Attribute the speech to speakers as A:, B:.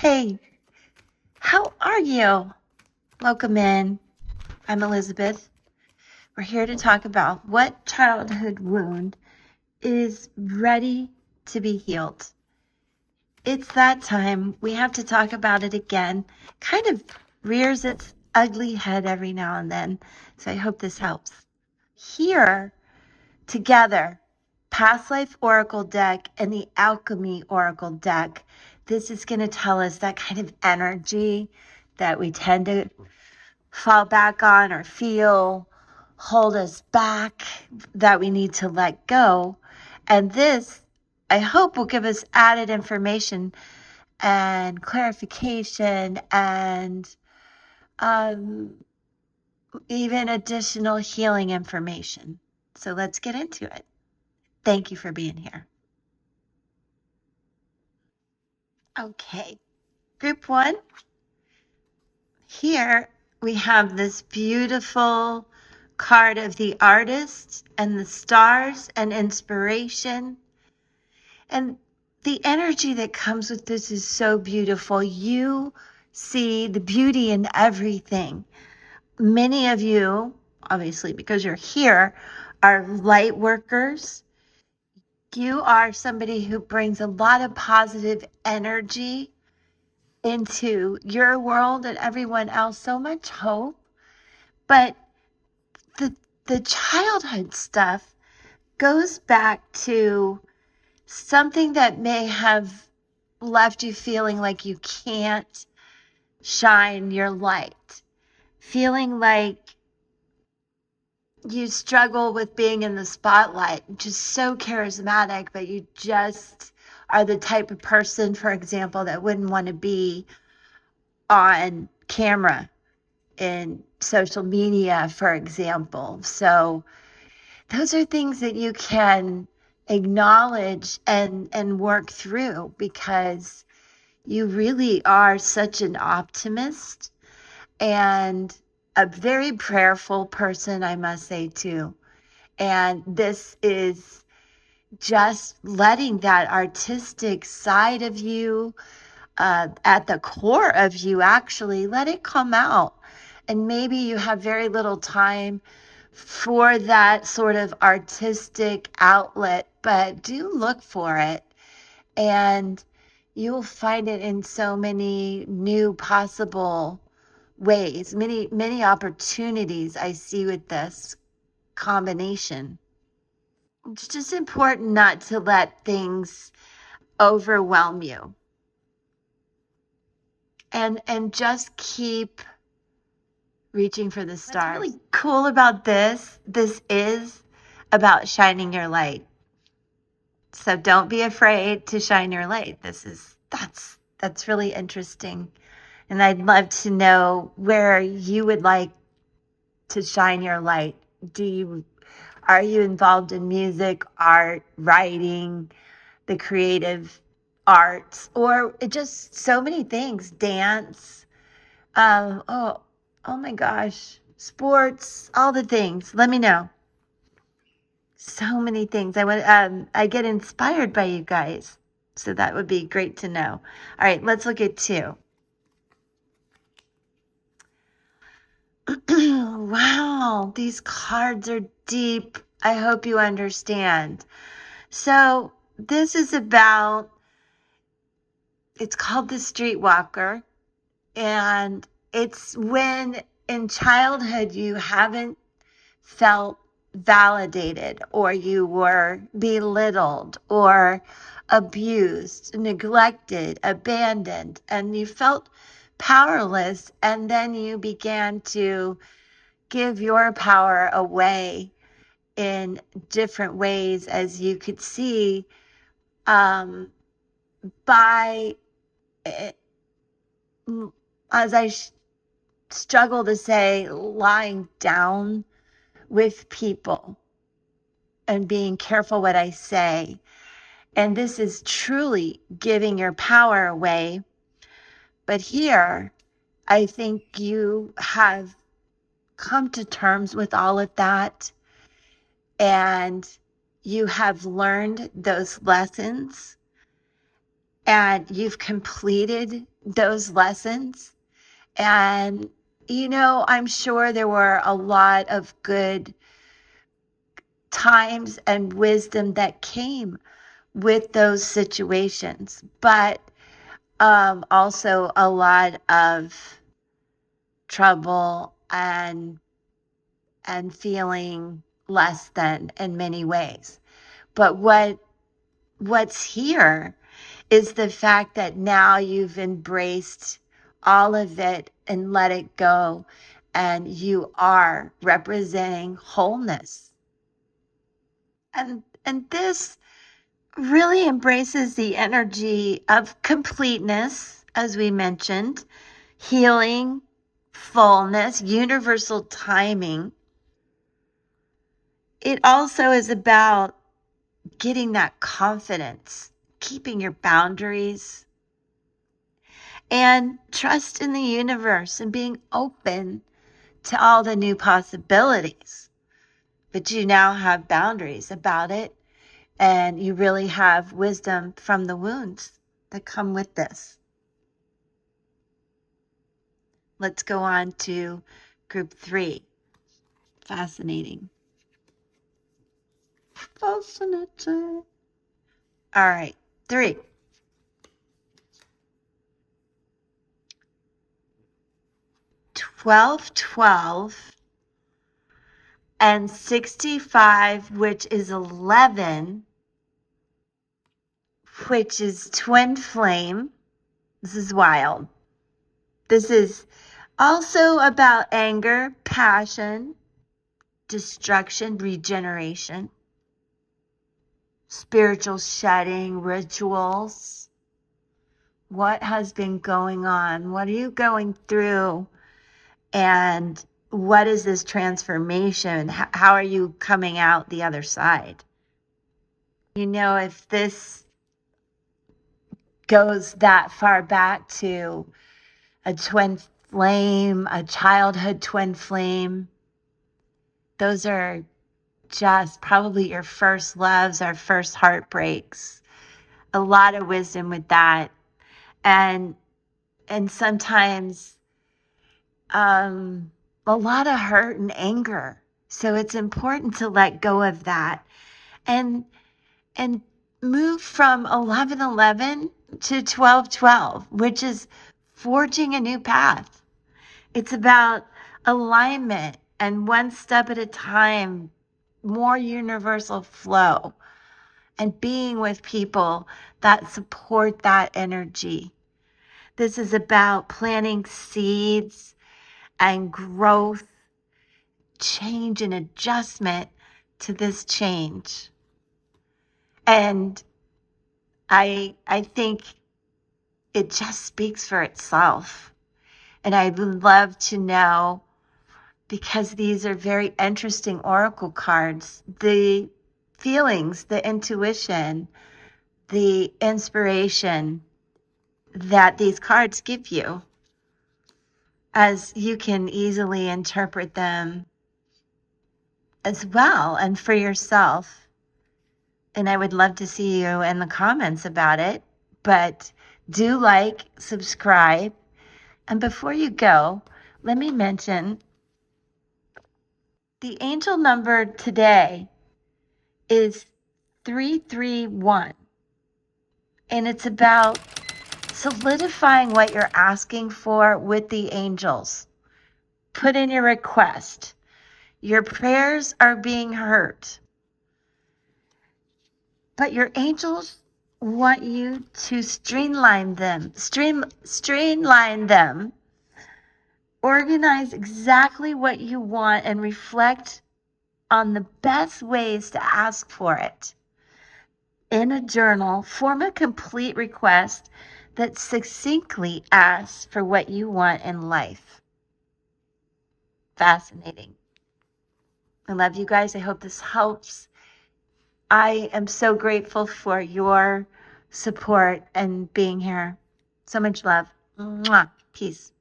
A: Hey, how are you? Welcome in. I'm Elizabeth. We're here to talk about what childhood wound is ready to be healed. It's that time. We have to talk about it again. Kind of rears its ugly head every now and then. So I hope this helps. Here, together, Past Life Oracle deck and the Alchemy Oracle deck. This is going to tell us that kind of energy that we tend to fall back on or feel, hold us back, that we need to let go. And this, I hope, will give us added information and clarification and even additional healing information. So let's get into it. Thank you for being here. Okay, group one. Here we have this beautiful card of the artist and the stars and inspiration. And the energy that comes with this is so beautiful. You see the beauty in everything. Many of you, obviously, because you're here, are light workers. You are somebody who brings a lot of positive energy into your world and everyone else, so much hope. But the childhood stuff goes back to something that may have left you feeling like you can't shine your light, feeling like you struggle with being in the spotlight, just so charismatic, but you just are the type of person, for example, that wouldn't want to be on camera in social media, for example. So those are things that you can acknowledge and work through, because you really are such an optimist and a very prayerful person, I must say, too. And this is just letting that artistic side of you, at the core of you, actually let it come out. And maybe you have very little time for that sort of artistic outlet, but do look for it. And you'll find it in so many new possible ways, many opportunities I see with this combination. It's just important not to let things overwhelm you, and just keep reaching for the stars. What's really cool about this is about shining your light. So don't be afraid to shine your light. That's really interesting. And I'd love to know where you would like to shine your light. Are you involved in music, art, writing, the creative arts, or just so many things, dance, oh my gosh, sports, all the things. Let me know. So many things. I get inspired by you guys. So that would be great to know. All right, let's look at two. Wow, these cards are deep. I hope you understand. So this is about, it's called the Streetwalker. And it's when in childhood you haven't felt validated, or you were belittled or abused, neglected, abandoned, and you felt powerless, and then you began to give your power away in different ways, as you could see, by as I struggle to say, lying down with people and being careful what I say. And this is truly giving your power away. But here, I think you have come to terms with all of that, and you have learned those lessons. and you've completed those lessons. And, I'm sure there were a lot of good times and wisdom that came with those situations, but also a lot of trouble and feeling less than in many ways. But what's here is the fact that now you've embraced all of it and let it go, and you are representing wholeness. And this really embraces the energy of completeness, as we mentioned, healing, fullness, universal timing. It also is about getting that confidence, keeping your boundaries, and trust in the universe and being open to all the new possibilities. But you now have boundaries about it, and you really have wisdom from the wounds that come with this. Let's go on to group 3. Fascinating. Fascinating. All right, 3. 12, 12, and 65, which is 11, which is twin flame. This is wild. This is also about anger, passion, destruction, regeneration, spiritual shedding, rituals. What has been going on? What are you going through? And what is this transformation? How are you coming out the other side? If this goes that far back to a twin flame, a childhood twin flame, those are just probably your first loves, our first heartbreaks. A lot of wisdom with that. And sometimes a lot of hurt and anger. So it's important to let go of that and move from 11:11 to 12:12, which is forging a new path. It's about alignment and one step at a time, more universal flow, and being with people that support that energy. This is about planting seeds and growth, change and adjustment to this change. And I think it just speaks for itself. And I would love to know, because these are very interesting oracle cards, the feelings, the intuition, the inspiration that these cards give you, as you can easily interpret them as well and for yourself. And I would love to see you in the comments about it. But do like, subscribe. And before you go, let me mention the angel number today is 331. And it's about solidifying what you're asking for with the angels. Put in your request. Your prayers are being heard. But your angels want you to streamline them, organize exactly what you want, and reflect on the best ways to ask for it. In a journal, form a complete request that succinctly asks for what you want in life. Fascinating. I love you guys. I hope this helps. I am so grateful for your support and being here. So much love. Mwah. Peace.